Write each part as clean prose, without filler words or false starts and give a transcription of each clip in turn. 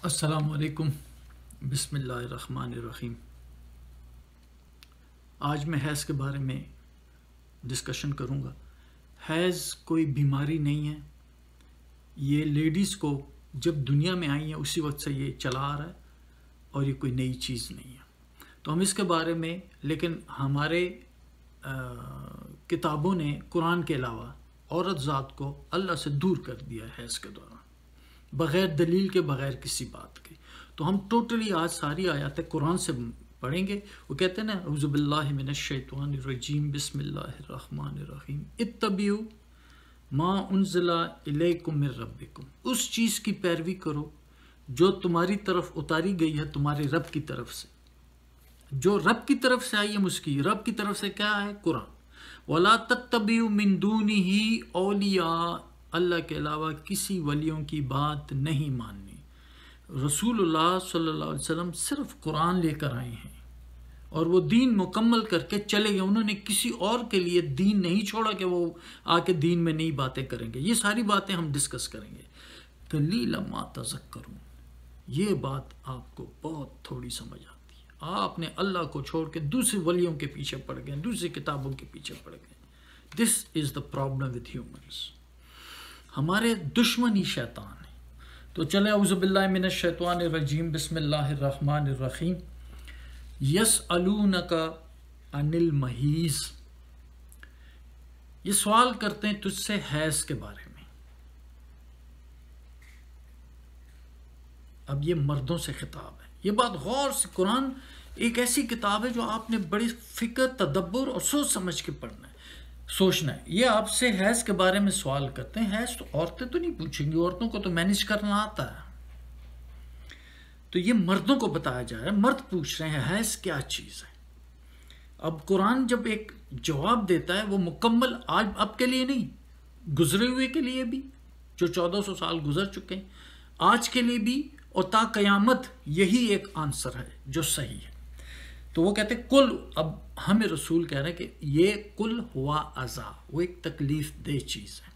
السلام علیکم۔ بسم اللہ الرحمن الرحیم۔ آج میں حیض کے بارے میں ڈسکشن کروں گا۔ حیض کوئی بیماری نہیں ہے، یہ لیڈیز کو جب دنیا میں آئی ہیں اسی وقت سے یہ چلا آ رہا ہے اور یہ کوئی نئی چیز نہیں ہے۔ تو ہم اس کے بارے میں، لیکن ہمارے کتابوں نے قرآن کے علاوہ عورت ذات کو اللہ سے دور کر دیا ہے حیض کے دوران، بغیر دلیل کے، بغیر کسی بات کے۔ تو ہم ٹوٹلی آج ساری آیات قرآن سے پڑھیں گے۔ وہ کہتے ہیں نا، اعوذ باللہ من الشیطان الرجیم، بسم اللہ الرحمن الرحیم، اتبعوا ما انزل الیکم من ربکم، اس چیز کی پیروی کرو جو تمہاری طرف اتاری گئی ہے تمہارے رب کی طرف سے، جو رب کی طرف سے آئی ہے۔ اس کی رب کی طرف سے کیا ہے؟ قرآن۔ وَلَا تَتَّبِعُوا مِن دُونِهِ أَوْلِيَاءَ، اللہ کے علاوہ کسی ولیوں کی بات نہیں ماننی۔ رسول اللہ صلی اللہ علیہ وسلم صرف قرآن لے کر آئے ہیں اور وہ دین مکمل کر کے چلے گئے۔ انہوں نے کسی اور کے لیے دین نہیں چھوڑا کہ وہ آ کے دین میں نئی باتیں کریں گے۔ یہ ساری باتیں ہم ڈسکس کریں گے۔ قلیلا ما تذکرون، یہ بات آپ کو بہت تھوڑی سمجھ آتی ہے۔ آپ نے اللہ کو چھوڑ کے دوسرے ولیوں کے پیچھے پڑ گئے، دوسری کتابوں کے پیچھے پڑ گئے۔ دس از دا پرابلم وتھ ہیومنس۔ ہمارے دشمن ہی شیطان ہے۔ تو چلے، اعوذ باللہ من الشیطان الرجیم، بسم اللہ الرحمن الرحیم۔ یسألونک عن المحیض، یہ سوال کرتے ہیں تجھ سے حیض کے بارے میں۔ اب یہ مردوں سے خطاب ہے۔ یہ بات غور سے، قرآن ایک ایسی کتاب ہے جو آپ نے بڑی فکر، تدبر اور سوچ سمجھ کے پڑھنا ہے، سوچنا ہے۔ یہ آپ سے حیض کے بارے میں سوال کرتے ہیں۔ حیض تو عورتیں تو نہیں پوچھیں گی، عورتوں کو تو مینیج کرنا آتا ہے۔ تو یہ مردوں کو بتایا جا رہا ہے، مرد پوچھ رہے ہیں حیض کیا چیز ہے۔ اب قرآن جب ایک جواب دیتا ہے وہ مکمل آج اب کے لیے نہیں، گزرے ہوئے کے لیے بھی، جو 1400 سال گزر چکے ہیں، آج کے لیے بھی، اور تا قیامت یہی ایک آنسر ہے جو صحیح ہے۔ تو وہ کہتے ہیں کل، اب ہمیں رسول کہہ رہے ہیں کہ یہ کل ہوا اذا، وہ ایک تکلیف دہ چیز ہے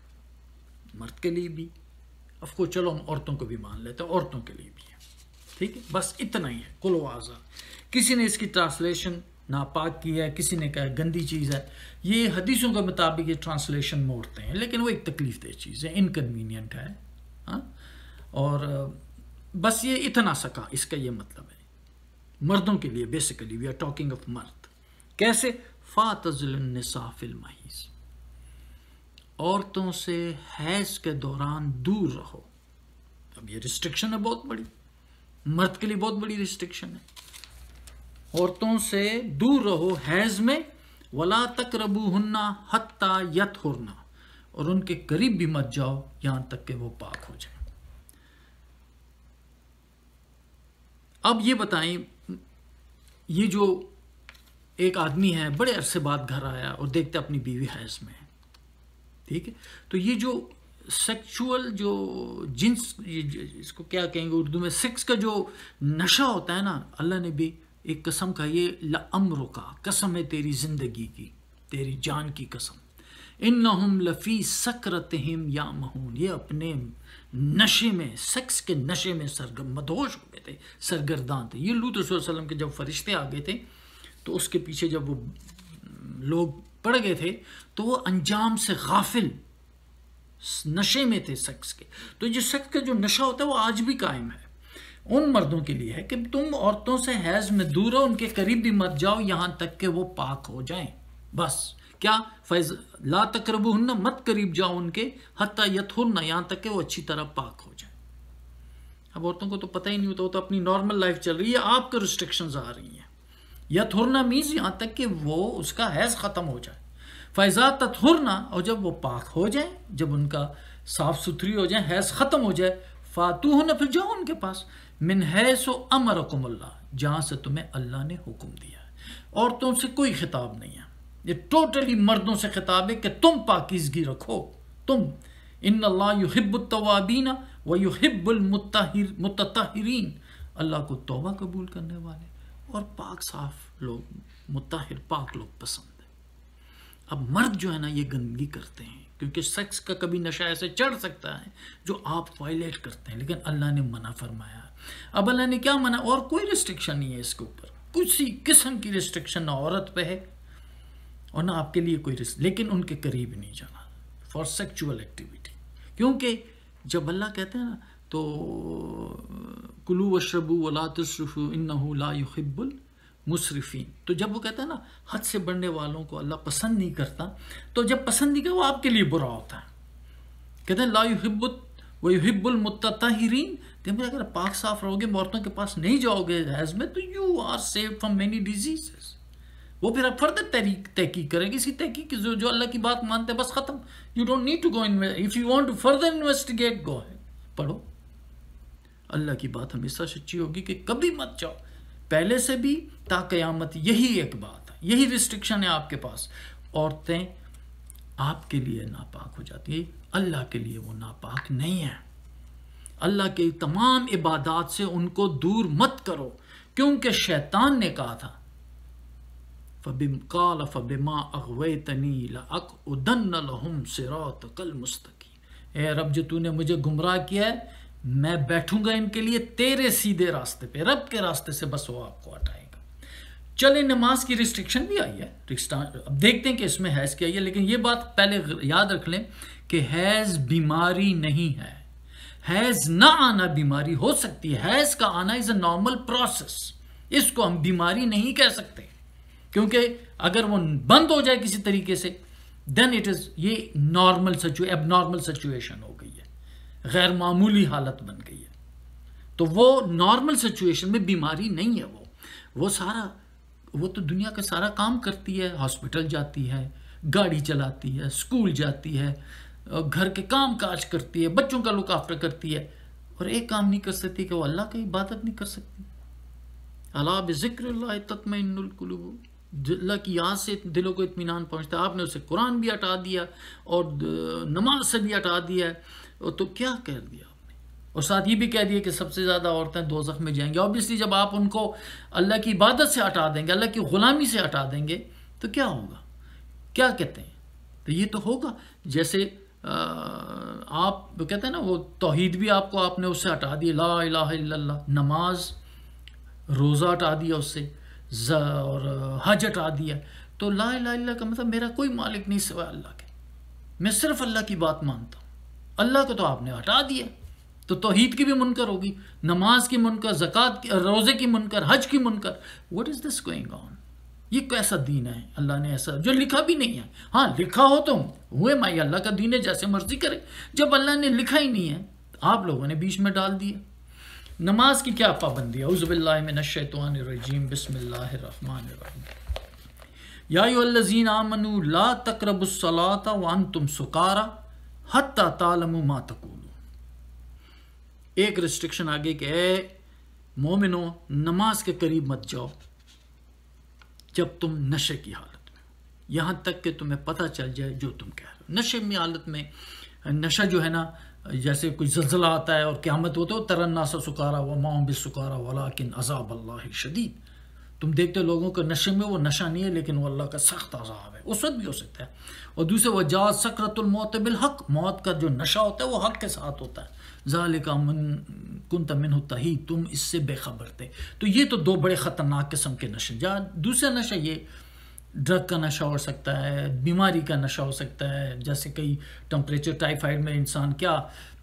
مرد کے لیے بھی۔ اب کو چلو ہم عورتوں کو بھی مان لیتے ہیں، عورتوں کے لیے بھی ہے، ٹھیک ہے، بس اتنا ہی ہے، کل ہوا اذا۔ کسی نے اس کی ٹرانسلیشن ناپاک کی ہے، کسی نے کہا گندی چیز ہے۔ یہ حدیثوں کے مطابق یہ ٹرانسلیشن موڑتے ہیں، لیکن وہ ایک تکلیف دہ چیز ہے، انکنوینئنٹ ہے، ہاں۔ اور بس یہ اتنا سکا، اس کا یہ مطلب ہے مردوں کے لیے۔ Basically we are talking of مرد۔ کیسے؟ فَاعْتَزِلُوا النِّسَاءَ فِي الْمَحِيضِ، عورتوں سے حیض کے دوران دور رہو۔ اب یہ ریسٹرکشن ہے بہت بڑی، مرد کے لیے بہت بڑی ریسٹرکشن ہے۔ عورتوں سے دور رہو حیض میں، وَلَا تَقْرَبُوهُنَّ حَتَّى يَطْهُرْنَ، اور ان کے قریب بھی مت جاؤ یہاں تک کہ وہ پاک ہو جائیں۔ اب یہ بتائیں، یہ جو ایک آدمی ہے بڑے عرصے بعد گھر آیا اور دیکھتے اپنی بیوی حیض میں ہے، ٹھیک ہے، تو یہ جو سیکچول جو جنس، اس کو کیا کہیں گے اردو میں، سیکس کا جو نشہ ہوتا ہے نا، اللہ نے بھی ایک قسم کا، یہ لَأَمْرُكَ، قسم ہے تیری زندگی کی، تیری جان کی قسم، اِنَّهُمْ لَفِي سَكْرَتِهِمْ يَعْمَهُونَ، یہ اپنے نشے میں، سیکس کے نشے میں مدہوش ہو گئے تھے، سرگرداں تھے۔ یہ لوط رسول اللہ علیہ وسلم کے جب فرشتے آ گئے تھے تو اس کے پیچھے جب وہ لوگ پڑ گئے تھے تو وہ انجام سے غافل نشے میں تھے سیکس کے۔ تو جو سیکس کا جو نشہ ہوتا ہے وہ آج بھی قائم ہے۔ ان مردوں کے لیے ہے کہ تم عورتوں سے حیض میں دور رہو، ان کے قریب بھی مت جاؤ یہاں تک کہ وہ پاک ہو جائیں۔ بس کیا؟ لا تقربوهن، مت قریب جاؤ ان کے، حتی یطہرن، یہاں تک کہ وہ اچھی طرح پاک ہو جائیں۔ اب عورتوں کو تو پتہ ہی نہیں ہوتا، وہ تو اپنی نارمل لائف چل رہی ہے، آپ کو ریسٹرکشنز آ رہی ہیں۔ یطہرن مینز یہاں تک کہ وہ اس کا حیض ختم ہو جائے۔ فَإِذَا تَطْهُرْنَ، اور جب وہ پاک ہو جائیں، جب ان کا صاف ستھری ہو جائیں، حیض ختم ہو جائے، فَاتُوهُنَّ، پھر جاؤ ان کے پاس، مِنْ حَيْثُ أَمَرَكُمُ اللَّهُ، جہاں سے تمہیں اللہ نے حکم دیا ہے۔ عورتوں سے کوئی خطاب نہیں ہے، یہ ٹوٹلی مردوں سے خطاب ہے کہ تم پاکیزگی رکھو۔ تم، ان اللہ یحب التوابین ویحب المتطہرین، اللہ کو توبہ قبول کرنے والے اور پاک صاف لوگ، مطہر پاک لوگ پسند ہیں۔ اب مرد جو ہے نا یہ گندگی کرتے ہیں، کیونکہ سیکس کا کبھی نشہ ایسے چڑھ سکتا ہے جو آپ وائلیٹ کرتے ہیں، لیکن اللہ نے منع فرمایا اب اللہ نے کیا منع؟ اور کوئی ریسٹرکشن نہیں ہے اس کے اوپر، کسی قسم کی ریسٹرکشن نہ عورت پہ ہے اور نہ آپ کے لیے کوئی لیکن ان کے قریب نہیں جانا فار سیکچول ایکٹیویٹی. کیونکہ جب اللہ کہتے ہیں نا تو کلوا واشربوا ولا تسرفوا انہ لا یحب المسرفین، تو جب وہ کہتا ہے نا حد سے بڑھنے والوں کو اللہ پسند نہیں کرتا، تو جب پسند نہیں کرتا وہ آپ کے لیے برا ہوتا ہے. کہتے ہیں لا یحب ویحب المتطہرین، کہ اگر پاک صاف رہو گے، عورتوں کے پاس نہیں جاؤ گے حیض میں، تو you are save from many diseases. وہ پھر آپ فردر تحقیق کریں گے، اسی تحقیق کی جو اللہ کی بات مانتے ہیں بس ختم. You don't need to go if you want to further investigate go ہے، پڑھو. اللہ کی بات ہمیشہ سچی ہوگی کہ کبھی مت جاؤ، پہلے سے بھی تا قیامت یہی ایک بات ہے، یہی ریسٹرکشن ہے آپ کے پاس. عورتیں آپ کے لیے ناپاک ہو جاتی ہیں، اللہ کے لیے وہ ناپاک نہیں ہے. اللہ کے تمام عبادات سے ان کو دور مت کرو، کیونکہ شیطان نے کہا تھا قَالَ فَبِمَا أَغْوَيْتَنِي لَأَقْعُدَنَّ لَهُمْ صِرَاطَكَ الْمُسْتَقِيمَ، اے رب جو تو نے مجھے گمراہ کیا ہے میں بیٹھوں گا ان کے لیے تیرے سیدھے راستے پہ، رب کے راستے سے بس وہ آپ کو ہٹائے گا. چلے نماز کی ریسٹرکشن بھی آئی ہے، اب دیکھتے ہیں کہ اس میں حیض کی آئی ہے، لیکن یہ بات پہلے یاد رکھ لیں کہ حیض بیماری نہیں ہے. حیض نہ آنا بیماری ہو سکتی ہے، حیض کا آنا از اے نارمل پروسیس، اس کو ہم بیماری نہیں کہہ سکتے، کیونکہ اگر وہ بند ہو جائے کسی طریقے سے دین اٹ از یہ نارمل اب نارمل سچویشن ہو گئی ہے، غیر معمولی حالت بن گئی ہے. تو وہ نارمل سچویشن میں بیماری نہیں ہے، وہ تو دنیا کا سارا کام کرتی ہے، ہاسپٹل جاتی ہے، گاڑی چلاتی ہے، اسکول جاتی ہے، گھر کے کام کاج کرتی ہے، بچوں کا لک آفٹر کرتی ہے، اور ایک کام نہیں کر سکتی کہ وہ اللہ کی عبادت نہیں کر سکتی. الا بذکر اللہ تطمئن القلوب، اللہ کی یاد سے دلوں کو اطمینان پہنچتا ہے. آپ نے اسے قرآن بھی ہٹا دیا اور نماز سے بھی ہٹا دیا ہے، تو کیا کہہ دیا آپ نے؟ اور ساتھ یہ بھی کہہ دیا کہ سب سے زیادہ عورتیں دوزخ میں جائیں گی. اوبیسلی جب آپ ان کو اللہ کی عبادت سے ہٹا دیں گے، اللہ کی غلامی سے ہٹا دیں گے، تو کیا ہوگا؟ کیا کہتے ہیں؟ تو یہ تو ہوگا جیسے آپ کہتے ہیں نا وہ توحید بھی آپ نے اس سے ہٹا دیا، لا الہ الا اللہ، نماز روزہ ہٹا دیا اس سے، اور حج ہٹا دیا. تو لا الہ الا اللہ کا مطلب میرا کوئی مالک نہیں سوائے اللہ کے، میں صرف اللہ کی بات مانتا ہوں. اللہ کو تو آپ نے ہٹا دیا، تو توحید کی بھی منکر ہوگی، نماز کی منکر، زکوٰۃ کی، روزے کی منکر، حج کی منکر. What is this going on? یہ کیسا دین ہے؟ اللہ نے ایسا جو لکھا بھی نہیں ہے. ہاں لکھا ہو تو ہوئے مائی اللہ کا دین ہے، جیسے مرضی کرے. جب اللہ نے لکھا ہی نہیں ہے آپ لوگوں نے بیچ میں ڈال دیا. نماز کی کیا پابندی ہے؟ اعوذ باللہ من الشیطان الرجیم، بسم اللہ الرحمن الرحیم. یا ایھا الذین آمنوا لا تقربوا الصلاۃ وانتم سکارى حتی تعلموا ما تقولون. ایک ریسٹرکشن آگے کہ اے مومنو نماز کے قریب مت جاؤ جب تم نشے کی حالت میں، یہاں تک کہ تمہیں پتہ چل جائے جو تم کہہ رہے ہو. نشے میں حالت میں، نشہ جو ہے نا جیسے کوئی زلزلہ آتا ہے اور قیامت ہوتا ہے، تری الناس سکارى وما هم بسکارى ولکن عذاب اللہ شدید. تم دیکھتے ہو لوگوں کے نشے میں، وہ نشہ نہیں ہے لیکن وہ اللہ کا سخت عذاب ہے. اس وقت بھی ہو سکتا ہے. اور دوسرے وجاءت سکرۃ الموت بالحق، موت کا جو نشہ ہوتا ہے وہ حق کے ساتھ ہوتا ہے. ذالک من کنت منہ تحید، تم اس سے بے خبر تھے. تو یہ تو دو بڑے خطرناک قسم کے نشے. دوسرا نشہ یہ ڈرگ کا نشہ ہو سکتا ہے، بیماری کا نشہ ہو سکتا ہے، جیسے کئی ٹمپریچر ٹائیفائڈ میں انسان کیا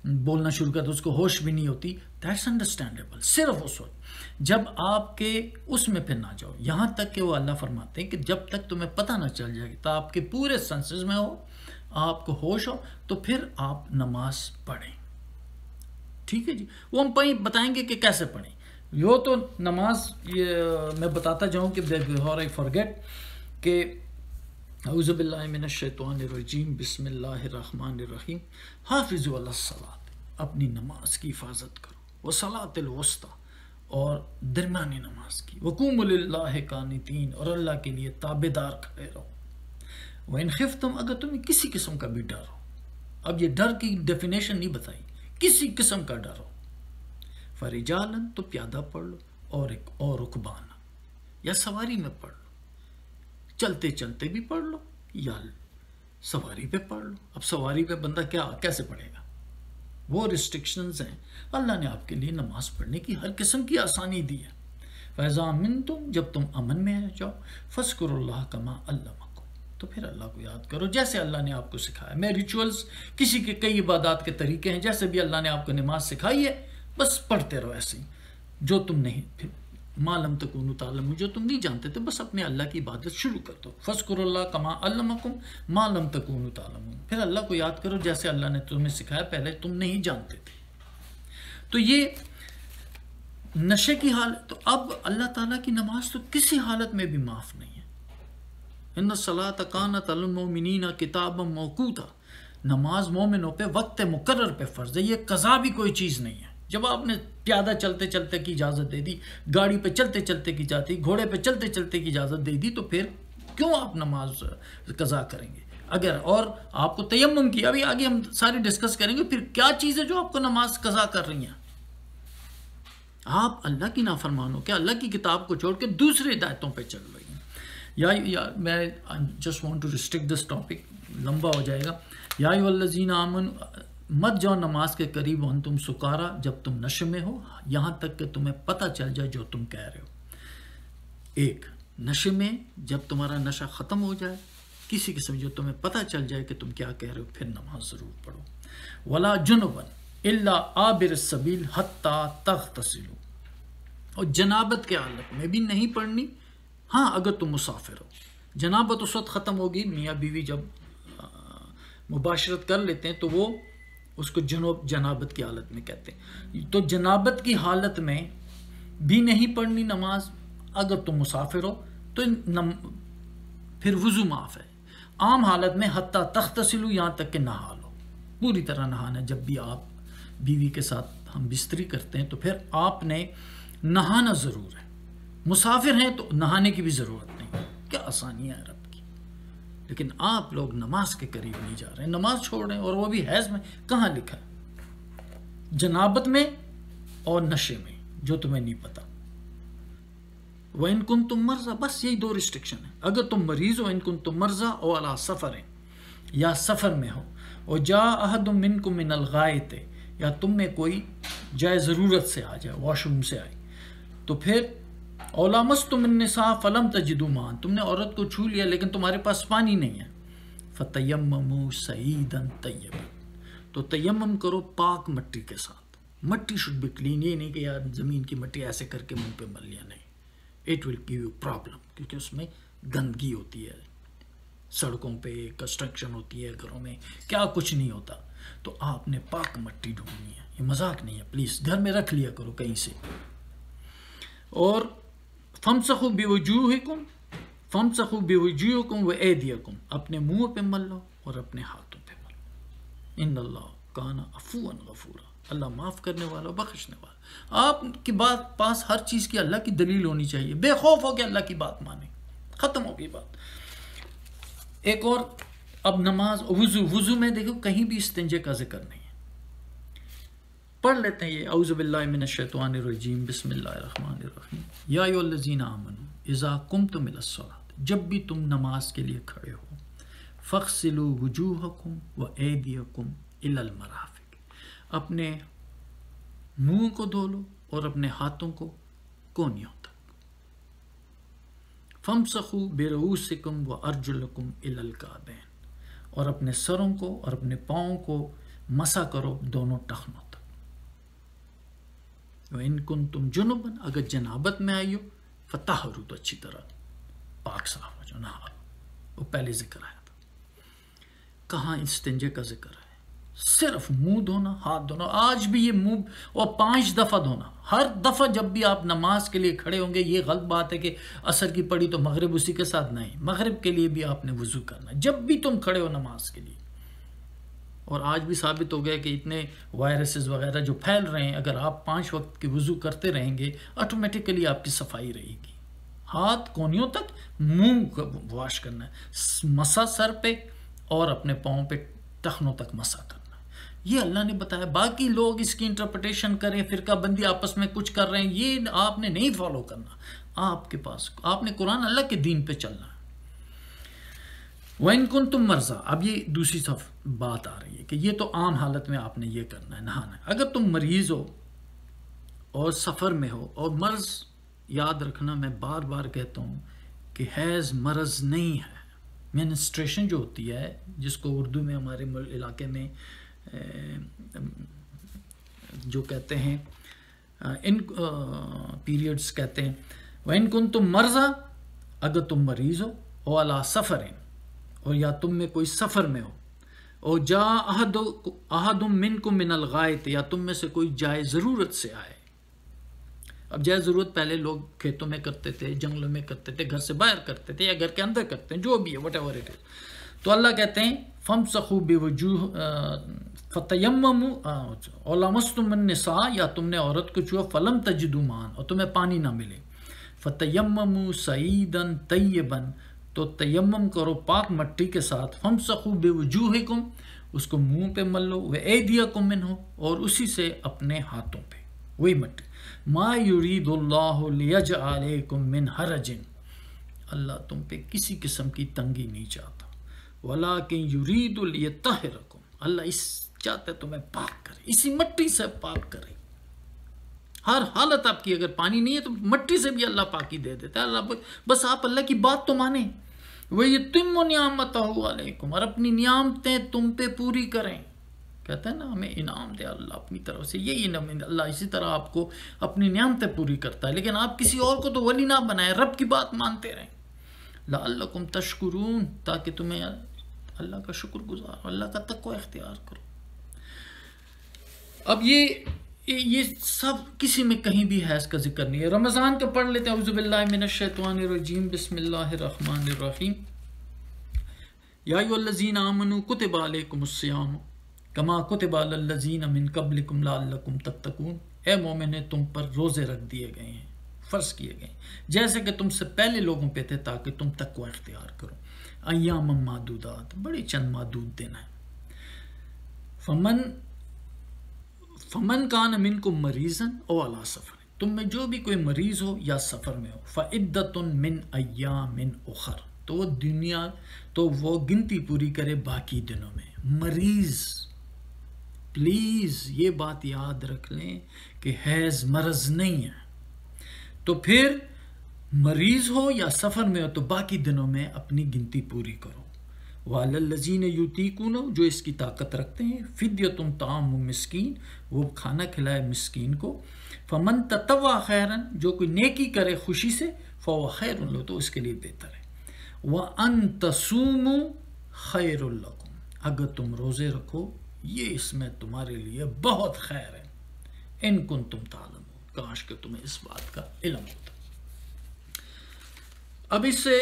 بولنا شروع کرتا ہے، اس کو ہوش بھی نہیں ہوتی. That's understandable. صرف اس وقت جب آپ کے اس میں پھر نہ جاؤ، یہاں تک کہ وہ اللہ فرماتے ہیں کہ جب تک تمہیں پتہ نہ چل جائے تو آپ کے پورے سینسز میں ہو، آپ کو ہوش ہو، تو پھر آپ نماز پڑھیں. ٹھیک ہے جی. وہ ہم بتائیں گے کہ کیسے پڑھیں. یہ تو نماز یہ میں بتاتا جاؤں کہ بفور آئی فارگیٹ کہ اعوذ باللہ من الشیطان الرجیم، بسم اللہ الرحمن الرحیم. حافظوا علی الصلاۃ، اپنی نماز کی حفاظت کرو، والصلاۃ الوسطیٰ، اور درمیانی نماز کی، وقوموا للہ قانتین، اور اللہ کے لیے تابع دار کھڑے رہو. وإن خفتم، اگر تمہیں کسی قسم کا بھی ڈر ہو، اب یہ ڈر کی ڈیفینیشن نہیں بتائی، کسی قسم کا ڈر ہو، فرجالن، تو پیادہ پڑھ لو، اور رکبانا، یا سواری میں پڑھ لو، چلتے چلتے بھی پڑھ لو یا سواری پہ پڑھ لو. اب سواری پہ بندہ کیسے پڑھے گا؟ وہ ریسٹرکشنز ہیں. اللہ نے آپ کے لیے نماز پڑھنے کی ہر قسم کی آسانی دی ہے. فَإِذَا أَمِنْتُمْ جب تم امن میں آ جاؤ فَاذْكُرُوا اللَّهَ كَمَا عَلَّمَكُمْ تو پھر اللہ کو یاد کرو جیسے اللہ نے آپ کو سکھایا. میں ریچولز کسی کے کئی عبادات کے طریقے ہیں، جیسے بھی اللہ نے آپ کو نماز سکھائی ہے بس پڑھتے رہو ایسے ہی. جو تم نہیں پھر ما لم تکونوا تعلمون جو تم نہیں جانتے تھے بس اپنے اللہ کی عبادت شروع کر دو. فاذکروا اللہ کما علمکم ما لم تکونوا تعلمون پھر اللہ کو یاد کرو جیسے اللہ نے تمہیں سکھایا پہلے تم نہیں جانتے تھے. تو یہ نشے کی حالت. تو اب اللہ تعالیٰ کی نماز تو کسی حالت میں بھی معاف نہیں ہے. ان الصلاۃ کانت علی المؤمنین کتابا موقوتا نماز مومنوں پہ وقت مقرر پہ فرض ہے. یہ قضا بھی کوئی چیز نہیں ہے. جب آپ نے پیادہ چلتے چلتے کی اجازت دے دی، گاڑی پہ چلتے چلتے کی جاتی، گھوڑے پہ چلتے چلتے کی اجازت دے دی، تو پھر کیوں آپ نماز قضا کریں گے؟ اگر اور آپ کو تیمم کی، ابھی آگے ہم ساری ڈسکس کریں گے پھر کیا چیز ہے جو آپ کو نماز قضا کر رہی ہیں. آپ اللہ کی نافرمان ہو کے اللہ کی کتاب کو چھوڑ کے دوسرے ہدایتوں پہ چل رہی ہیں. یا میں just want to restrict this topic, لمبا ہو جائے گا. یا ایھا الذین آمنوا مت جاؤ نماز کے قریب وانتم سکارا جب تم نشے میں ہو، یہاں تک کہ تمہیں پتہ چل جائے جو تم کہہ رہے ہو. ایک نشے میں جب تمہارا نشہ ختم ہو جائے کسی قسم جو تمہیں پتہ چل جائے کہ تم کیا کہہ رہے ہو پھر نماز ضرور پڑھو. ولا جنبا الا عابر السبیل حتی تغتسلوا اور جنابت کے حالت میں بھی نہیں پڑھنی. ہاں اگر تم مسافر ہو. جنابت اس وقت ختم ہوگی میاں بیوی جب مباشرت کر لیتے ہیں تو وہ اس کو جنابت کی حالت میں کہتے ہیں. تو جنابت کی حالت میں بھی نہیں پڑھنی نماز. اگر تم مسافر ہو تو پھر وضو معاف ہے. عام حالت میں حتی تغتسلوا یہاں تک کہ نہا لو، پوری طرح نہانا. جب بھی آپ بیوی کے ساتھ ہم بستری کرتے ہیں تو پھر آپ نے نہانا ضرور ہے. مسافر ہیں تو نہانے کی بھی ضرورت نہیں. کیا آسانی ہے رب کی. لیکن آپ لوگ نماز کے قریب نہیں جا رہے ہیں، نماز چھوڑ رہے ہیں، اور وہ بھی حیض میں. کہاں لکھا ہے؟ جنابت میں اور نشے میں جو تمہیں نہیں پتا. وَإِن كُنتُم مَرْضَىٰ بس یہی دو ریسٹرکشن ہیں. اگر تم مریض ہو ان كُنتُم مَرْضَىٰ او عَلَىٰ سَفَرٍ یا سفر میں ہو، اور جاء أَحَدٌ مِّنكُم مِّنَ الْغَائِطِ یا تم میں کوئی جائے ضرورت سے آ جائے، واش روم سے آئی، تو پھر أَوْ لَامَسْتُمُ النِّسَاءَ فَلَمْ تَجِدُوا مَاءً تم نے عورت کو چھو لیا لیکن تمہارے پاس پانی نہیں ہے. فَتَيَمَّمُوا صَعِيدًا طَيِّبًا تو تیمم کرو پاک مٹی کے ساتھ. مٹی شوڈ بی کلین. یہ نہیں کہ یار زمین کی مٹی ایسے کر کے منہ پہ مل لیا. نہیں، it will give you problem کیونکہ اس میں گندگی ہوتی ہے. سڑکوں پہ کنسٹرکشن ہوتی ہے، گھروں میں کیا کچھ نہیں ہوتا. تو آپ نے پاک مٹی ڈھونڈنی ہے. یہ مذاق نہیں ہے، پلیز گھر میں رکھ لیا کرو کہیں سے. اور فَامْسَحُوا بِوُجُوهِكُمْ فَامْسَحُوا بِوُجُوهِكُمْ وَأَيْدِيَكُمْ اپنے منہ پہ مل لو اور اپنے ہاتھوں پہ مل لو. ان اللہ کان عفوا غفورا اللہ معاف کرنے والا بخشنے والا. آپ کی بات پاس ہر چیز کی اللہ کی دلیل ہونی چاہیے. بے خوف ہو کے اللہ کی بات مانیں. ختم ہو گئی بات. ایک اور اب نماز وضو میں دیکھو کہیں بھی استنجے کا ذکر نہیں ہے. پڑھ لیتے ہیں یہ اعوذ باللہ من الشیطان الرجیم بسم اللہ الرحمن الرحیم. یا ایھا الذین آمنوا اذا قمتم الی الصلاۃ جب بھی تم نماز کے لیے کھڑے ہو فاغسلوا وجوہکم وایدیکم الی المرافق اپنے منہ کو دھو لو اور اپنے ہاتھوں کو کونیوں تک. فامسحوا برؤوسکم وارجلکم الی الکعبین اور اپنے سروں کو اور اپنے پاؤں کو مسح کرو دونوں ٹخنوں تک. وَإِن كُنتُمْ جُنُبًا اگر جنابت میں آئی ہو فطہروا تو اچھی طرح پاک صاف ہو جاؤ، نہا لو. وہ پہلے ذکر آیا تھا. کہاں استنجے کا ذکر ہے؟ صرف منہ دھونا، ہاتھ دھونا. آج بھی یہ منہ اور 5 دفعہ دھونا. ہر دفعہ جب بھی آپ نماز کے لیے کھڑے ہوں گے. یہ غلط بات ہے کہ عصر کی پڑھی تو مغرب اسی کے ساتھ. نہیں، مغرب کے لیے بھی آپ نے وضو کرنا جب بھی تم کھڑے ہو نماز کے لیے. اور آج بھی ثابت ہو گیا کہ اتنے وائرسز وغیرہ جو پھیل رہے ہیں، اگر آپ 5 وقت کی وضو کرتے رہیں گے آٹومیٹکلی آپ کی صفائی رہے گی. ہاتھ کونیوں تک، منہ واش کرنا ہے، مسا سر پہ اور اپنے پاؤں پہ ٹخنوں تک مسا کرنا ہے. یہ اللہ نے بتایا. باقی لوگ اس کی انٹرپریٹیشن کریں، فرقہ بندی آپس میں کچھ کر رہے ہیں، یہ آپ نے نہیں فالو کرنا. آپ کے پاس آپ نے قرآن اللہ کے دین پہ چلنا ہے. وَإِن كُنتُم مرضى، اب یہ دوسری بات آ رہی ہے کہ یہ تو عام حالت میں آپ نے یہ کرنا ہے، نہانا ہے. اگر تم مریض ہو اور سفر میں ہو، اور مرض یاد رکھنا میں بار بار کہتا ہوں کہ حیض مرض نہیں ہے. مینسٹریشن جو ہوتی ہے، جس کو اردو میں ہمارے علاقے میں جو کہتے ہیں ان پیریڈز کہتے ہیں. وَإِن كُنتُم مرضى، اگر تم مریض ہو، او علی سفر، اور یا تم میں کوئی سفر میں ہو، اور جا احد منکم من الغائط، یا تم میں سے کوئی جائے ضرورت سے آئے. اب جائے ضرورت پہلے لوگ کھیتوں میں کرتے تھے، جنگلوں میں کرتے تھے، گھر سے باہر کرتے تھے، یا گھر کے اندر کرتے ہیں، جو بھی ہے whatever it is. تو اللہ کہتے ہیں فَامْسَحُوا بِوُجُوهِكُمْ فَتَيَمَّمُوا، اور لَمَسْتُمُ النِّسَاءَ، یا تم نے عورت کو چھوا، فَلَمْ تَجِدُوا مَاءً، اور تمہیں پانی نہ ملے، فَتَيَمَّمُوا صَعِيدًا طَيِّبًا، تو تیمم کرو پاک مٹی کے ساتھ. فَامْسَحُوا بِوُجُوهِكُمْ، اس کو منہ پہ مل لو، وَأَيْدِيَكُمْ مِنْهُ، اور اسی سے اپنے ہاتھوں پہ وہی مٹی. مَا يُرِيدُ اللَّهُ لِيَجْعَلَ عَلَيْكُمْ مِنْ حَرَجٍ، اللہ تم پہ کسی قسم کی تنگی نہیں چاہتا. وَلَٰكِنْ يُرِيدُ لِيَطَّهِرَكُمْ، اللہ اس چاہتے تمہیں پاک کرے، اسی مٹی سے پاک کرے. ہر حالت آپ کی، اگر پانی نہیں ہے تو مٹی سے بھی اللہ پاکی دے دیتا ہے. اللہ بس آپ اللہ کی بات تو مانیں. وَيُتِمُّ نِعْمَتَهُ عَلَيْكُمْ، اور اپنی نعمتیں تم پہ پوری کریں. کہتے ہیں نا ہمیں انعام دے اللہ اپنی طرف سے، یہی اللہ اسی طرح آپ کو اپنی نعمتیں پوری کرتا ہے. لیکن آپ کسی اور کو تو ولی نہ بنائیں، رب کی بات مانتے رہیں. لعلکم تشکرون، تاکہ تمہیں اللہ کا شکر گزار، اللہ کا تقوی اختیار کرو. اب یہ سب کسی میں کہیں بھی حیض کا ذکر نہیں ہے. رمضان کا پڑھ لیتے ہیں. اعوذ باللہ من الشیطان الرجیم، بسم اللہ الرحمن الرحیم. یا ایھا الذین آمنوا کتب علیکم الصیام کما کتب علی الذین من قبلکم لعلکم تتقون. اے مومنو، تم پر روزے رکھ دیے گئے ہیں، فرض کیے گئے ہیں، جیسے کہ تم سے پہلے لوگوں پہ تھے، تاکہ تم تقوی اختیار کرو. ایام معدودات، بڑی چند معدود دن ہیں. فمن کان منکم مریضا او علی سفر، تم میں جو بھی کوئی مریض ہو یا سفر میں ہو، فعدۃ من ایام اخر، تو وہ گنتی پوری کرے باقی دنوں میں. مریض، پلیز یہ بات یاد رکھ لیں کہ حیض مرض نہیں ہے. تو پھر مریض ہو یا سفر میں ہو تو باقی دنوں میں اپنی گنتی پوری کرو. وَعَلَى الَّذِينَ يُطِيقُونَ، جو اس کی طاقت رکھتے ہیں، فِدْيَةٌ طَعَامُ مِسْكِين، وہ کھانا کھلائے مسکین کو. فَمَن تَطَوَّعَ خَيْرًا، جو کوئی نیکی کرے خوشی سے، فَهُوَ خَيْرٌ لَهُ، تو اس کے لیے بہتر ہے. وَأَن تَصُومُوا خَيْرٌ لَكُمْ، اگر تم روزے رکھو یہ اس میں تمہارے لیے بہت خیر ہے. ان کنتم تعلمون، کاش کہ تمہیں اس بات کا علم ہوتا. اب اس سے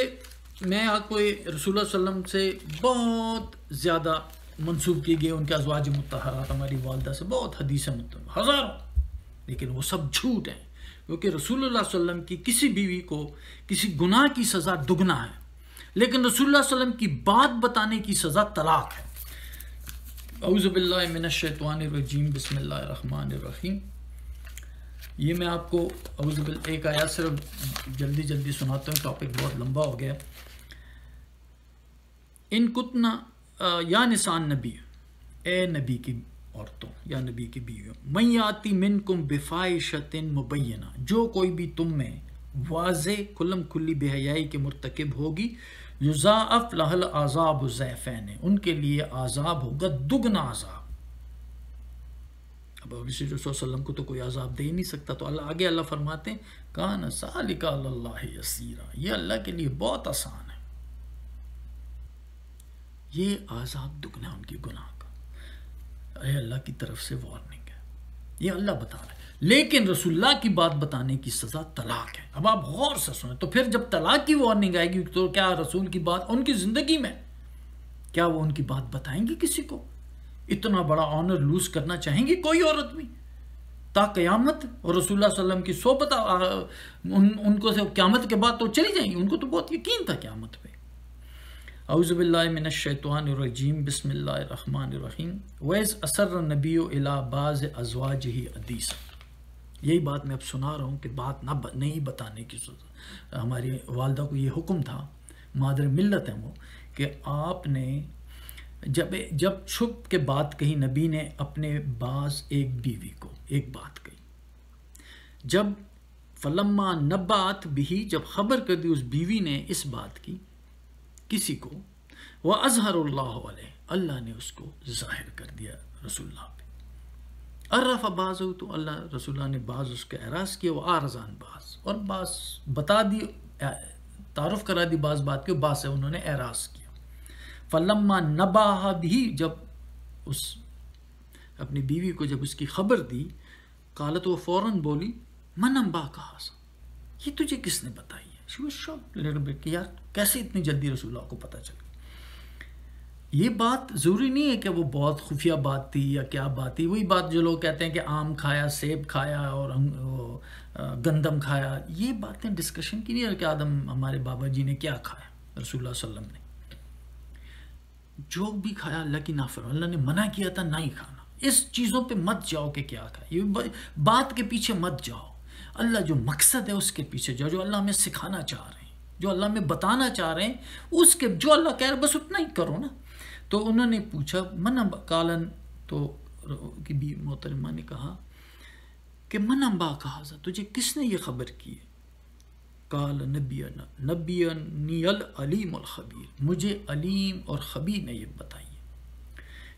میں آپ کو رسول اللہ صلی اللہ علیہ وسلم سے بہت زیادہ منسوب کی گئی ان کے ازواج مطہرات، ہماری والدہ سے بہت حدیثیں ہزاروں، لیکن وہ سب جھوٹ ہیں. کیونکہ رسول اللہ صلی اللہ علیہ وسلم کی کسی بیوی کو کسی گناہ کی سزا دگنا ہے، لیکن رسول اللہ صلی اللہ علیہ وسلم کی بات بتانے کی سزا طلاق ہے. اعوذ باللہ من الشیطان الرجیم، بسم اللہ الرحمن الرحیم. یہ میں آپ کو ایک آیات صرف جلدی سناتا ہوں، ٹاپک بہت لمبا ہو گیا. ان کتنا یا نسان نبی، اے نبی کی عورتوں یا نبی کی بیویوں، من یاتی منکم بفاحشۃ مبینہ، جو کوئی بھی تم میں واضح کھلم کھلی بے حیائی کے مرتکب ہوگی، یضاعف لہ العذاب ضعفین، ان کے لیے عذاب ہوگا دگنا عذاب. اب رسول اللہ صلی اللہ علیہ وسلم کو تو کوئی عذاب دے ہی نہیں سکتا، تو آگے اللہ فرماتے ہیں کان ذالک علی اللہ یسیرا، یہ اللہ کے لیے بہت آسان ہے. یہ عذاب دگنا ان کی گناہ کا، اے اللہ کی طرف سے وارننگ ہے، یہ اللہ بتا رہا ہے. لیکن رسول اللہ کی بات بتانے کی سزا طلاق ہے. اب آپ غور سے سنیں، تو پھر جب طلاق کی وارننگ آئے گی تو کیا رسول کی بات ان کی زندگی میں کیا وہ ان کی بات بتائیں گی کسی کو؟ اتنا بڑا آنر لوز کرنا چاہیں گی کوئی عورت بھی تا قیامت؟ اور رسول اللہ صلی اللہ علیہ وسلم کی صحبت ان کو سے قیامت کے بعد تو چلی جائیں گی، ان کو تو بہت یقین تھا قیامت پہ. اعوذ باللہ من الشیطان الرجیم، بسم اللہ الرحمن الرحیم. وَإِذْ أَسَرَّ النَّبِيُّ إِلَىٰ بَعْضِ أَزْوَاجِهِ حَدِيثًا، یہی بات میں اب سنا رہا ہوں کہ بات نہیں بتانے کی سزا. ہماری والدہ کو یہ حکم تھا مادر ملت ہیں وہ، کہ آپ نے جب چھپ کے بات کہی، نبی نے اپنے بعض ایک بیوی کو ایک بات کہی، جب فلما نبات بھی، جب خبر کر دی اس بیوی نے اس بات کی کسی کو، وَأَظْهَرُ اللَّهُ عَلَيْهِ، اللہ نے اس کو ظاہر کر دیا رسول اللہ پہ، عرف بعضہ، تو اللہ رسول اللہ نے بعض اس کا اعراض کیا، وَآرَزَ عَنْ بعض، اور بعض بتا دی، تعارف کرا دی بعض بات کے، بعض سے انہوں نے اعراض کیا۔ فلما نباہا بھی، جب اس اپنی بیوی کو جب اس کی خبر دی، قالت، وہ فوراً بولی، من انباک ھذا، یہ تجھے کس نے بتائی ہے؟ she was shocked little bit کہ یار کیسے اتنی جلدی رسول اللہ کو پتہ چل گئی۔ یہ بات ضروری نہیں ہے کہ وہ بہت خفیہ بات تھی یا کیا بات تھی، وہی بات جو لوگ کہتے ہیں کہ آم کھایا، سیب کھایا اور گندم کھایا، یہ باتیں ڈسکشن کی نہیں ہے کہ آدم ہمارے بابا جی نے کیا کھایا، رسول اللہ صلی اللہ علیہ وسلم نے جو بھی کھایا اللہ کی نافرمانی، اللہ نے منع کیا تھا نہ ہی کھانا، اس چیزوں پہ مت جاؤ کہ کیا کھایا، یہ بات کے پیچھے مت جاؤ، اللہ جو مقصد ہے اس کے پیچھے جاؤ، جو اللہ ہمیں سکھانا چاہ رہے ہیں، جو اللہ ہمیں بتانا چاہ رہے ہیں، اس کے جو اللہ کہہ رہے بس اتنا ہی کرو نا۔ تو انہوں نے پوچھا من کالن، تو کی بھی محترمہ نے کہا کہ من انباک ھذا، تجھے کس نے یہ خبر کی ہے؟ قال نبینی العلیم الخبیر، مجھے علیم اور خبیر نے یہ بتائی ہے،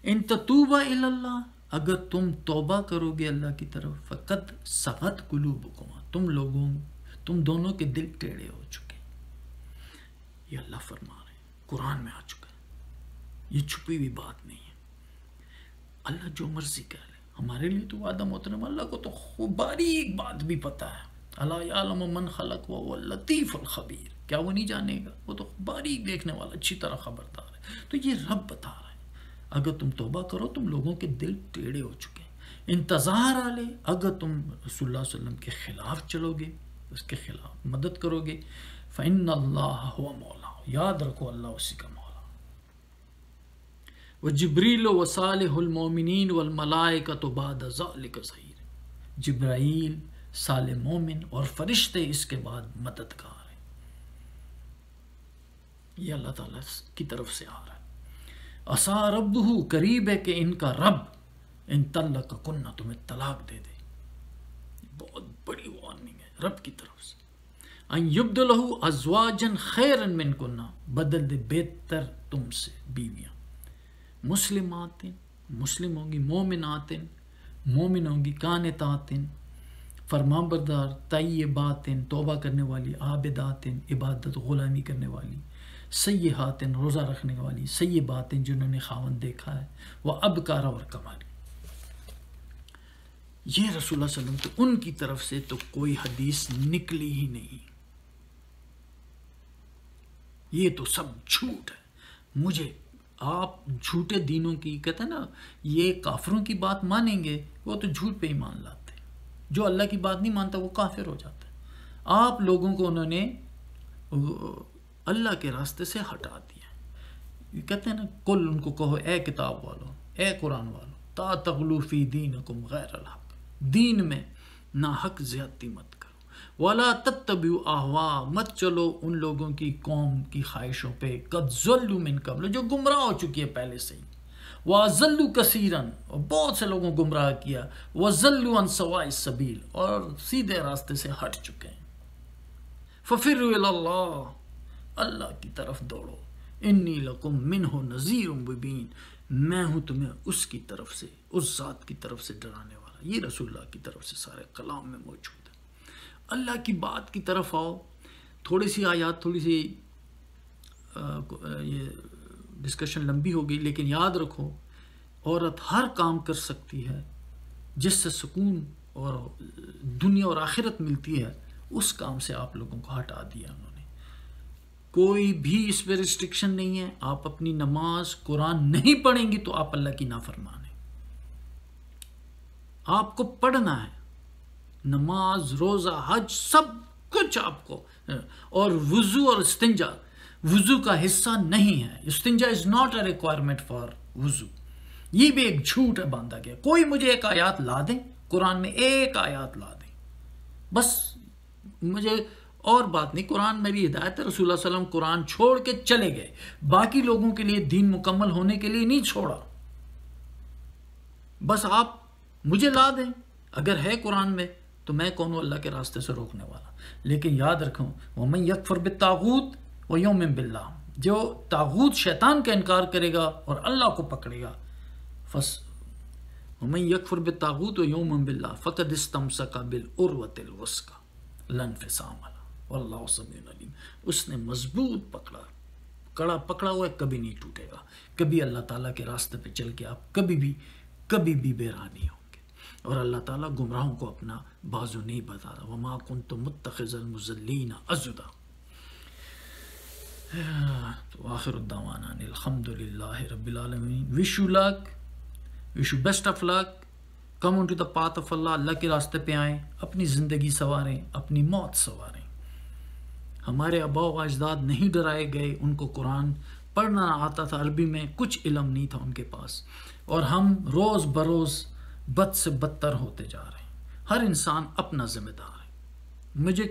ان تتوبا الی اللہ، اگر تم توبہ کرو گے اللہ کی طرف، فقد صغت قلوبکما، تم دونوں کے دل ٹیڑھے ہو چکے، یہ اللہ فرما رہے ہیں، قرآن میں آ چکا ہے، یہ چھپی ہوئی بات نہیں ہے، اللہ جو مرضی کہہ لے، ہمارے لیے تو وعدہ محترم، اللہ کو تو خوب باریک بات بھی پتہ ہے، الا یعلم من خلق وهو اللطیف الخبیر، کیا وہ نہیں جانے گا، وہ تو باریک دیکھنے والا، اچھی طرح خبردار ہے۔ تو یہ رب بتا رہا ہے اگر تم توبہ کرو، تم لوگوں کے دل ٹیڑھے ہو چکے ہیں، انتظار آلے، اگر تم رسول اللہ صلی اللہ علیہ وسلم کے خلاف چلو گے، اس کے خلاف مدد کرو گے، فإن اللہ هو مولا، یاد رکھو اللہ اسی کا مولا، وجبریل وصالح المومنین والملائکۃ بعد ذلک ظہیر، جبرائیل، صالح مومن اور فرشتے اس کے بعد مددگار ہیں، یہ اللہ تعالیٰ کی طرف سے آ رہا ہے۔ عسیٰ ربہ، قریب ہے کہ ان کا رب ان طلق کنہ، تمہیں طلاق دے دے، بہت بڑی وارننگ ہے رب کی طرف سے، ان یبدلہ ازواجا خیرا من کنہ، بدل دے بہتر تم سے بیویاں، مسلمات، مسلم ہوں گی، مومنات، مومن ہوں گی، قانتات، فرمان بردار، طیبات، توبہ کرنے والی، عابدات، عبادت غلامی کرنے والی، سیئحات، روزہ رکھنے والی، سیبات، جنہوں نے خاوند دیکھا ہے، وہ ابکار، اور کماری۔ یہ رسول اللہ صلی اللہ علیہ وسلم تو ان کی طرف سے تو کوئی حدیث نکلی ہی نہیں، یہ تو سب جھوٹ ہے۔ مجھے آپ جھوٹے دینوں کی کہتے ہیں نا، یہ کافروں کی بات مانیں گے وہ تو جھوٹ پہ ہی مان لاتے ہیں، جو اللہ کی بات نہیں مانتا وہ کافر ہو جاتا ہے۔ آپ لوگوں کو انہوں نے اللہ کے راستے سے ہٹا دیا، یہ کہتے ہیں نا، کل ان کو کہو اے کتاب والو، اے قرآن والو، تا تغلو فی دینکم غیر الحق، دین میں ناحق زیادتی مت کرو، ولا تتبعوا اہواء، مت چلو ان لوگوں کی قوم کی خواہشوں پہ، قد ضلوا من قبل، جو گمراہ ہو چکی ہے پہلے سے ہی، وَأَضَلُّوا كَثِيرًا، اور بہت سے لوگوں کو گمراہ کیا، وَضَلُّوا عَنْ سَوَاءِ السَّبِيلِ، اور سیدھے راستے سے ہٹ چکے ہیں۔ فَفِرُّوا إِلَى اللَّهِ، اللہ کی طرف دوڑو، انی لکم منہ نذیر مبین، میں ہوں تمہیں اس کی طرف سے، اس ذات کی طرف سے ڈرانے والا، یہ رسول اللہ کی طرف سے سارے کلام میں موجود ہے۔ اللہ کی بات کی طرف آؤ، تھوڑی سی آیات، تھوڑی سی یہ ڈسکشن لمبی ہوگی، لیکن یاد رکھو عورت ہر کام کر سکتی ہے جس سے سکون اور دنیا اور آخرت ملتی ہے، اس کام سے آپ لوگوں کو ہٹا دیا انہوں نے، کوئی بھی اس پہ ریسٹرکشن نہیں ہے۔ آپ اپنی نماز قرآن نہیں پڑھیں گی تو آپ اللہ کی نافرمان ہیں، آپ کو پڑھنا ہے، نماز، روزہ، حج، سب کچھ آپ کو، اور وضو اور استنجا وضو کا حصہ نہیں ہے، استنجا is not a requirement for وضو، یہ بھی ایک جھوٹ ہے باندھا گیا۔ کوئی مجھے ایک آیات لا دیں، قرآن میں ایک آیات لا دیں بس مجھے، اور بات نہیں، قرآن میری ہدایت ہے، رسول اللہ صلی اللہ علیہ وسلم قرآن چھوڑ کے چلے گئے، باقی لوگوں کے لیے دین مکمل ہونے کے لیے نہیں چھوڑا، بس آپ مجھے لا دیں، اگر ہے قرآن میں تو میں کون ہوں اللہ کے راستے سے روکنے والا۔ لیکن یاد رکھوں وَمَن يَكْفُرْ بِالطَّاغُوتِ وَيُؤْمِن بِاللَّهِ، جو طاغوت شیطان کا انکار کرے گا اور اللہ کو پکڑے گا، وَمَن يَكْفُرْ بِالطَّاغُوتِ وَيُؤْمِن بِاللَّهِ فَقَدِ اسْتَمْسَكَ بِالْعُرْوَةِ الْوُثْقَىٰ لَا انفصام لَهَا وَاللَّهُ سَمِيعٌ عَلِيمٌ۔ اس نے مضبوط پکڑا، کڑا پکڑا ہوا ہے، کبھی نہیں ٹوٹے گا۔ کبھی اللہ تعالیٰ کے راستے پہ چل کے آپ کبھی بھی بے راہ نہیں ہوں گے، اور اللہ تعالیٰ گمراہوں کو اپنا بازو نہیں بتاتا۔ وَمَا كُنْتُ مُتَّخِذَ الْمُضِلِّينَ عَضُدًا۔ وآخر الدعوانا الحمد للہ رب العالمین۔ Wish you luck, wish you best of luck, come on to the path of Allah, Allah کے راستے پہ آئیں، اپنی زندگی سنواریں، اپنی موت سنواریں۔ ہمارے آباء و اجداد نہیں ڈرائے گئے، ان کو قرآن پڑھنا آتا تھا، عربی میں کچھ علم نہیں تھا ان کے پاس، اور ہم روز بروز بد سے بدتر ہوتے جا رہے ہیں۔ ہر انسان اپنا ذمہ دار ہے۔ مجھے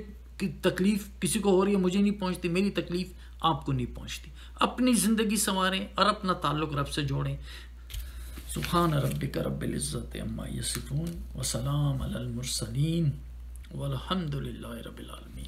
تکلیف کسی کو ہو رہی ہے، مجھے نہیں پہنچتی، میری تکلیف آپ کو نہیں پہنچتی۔ اپنی زندگی سنواریں اور اپنا تعلق رب سے جوڑیں۔ سبحان ربک رب العزت عما یصفون وسلام علی المرسلین والحمد للہ رب العالمین۔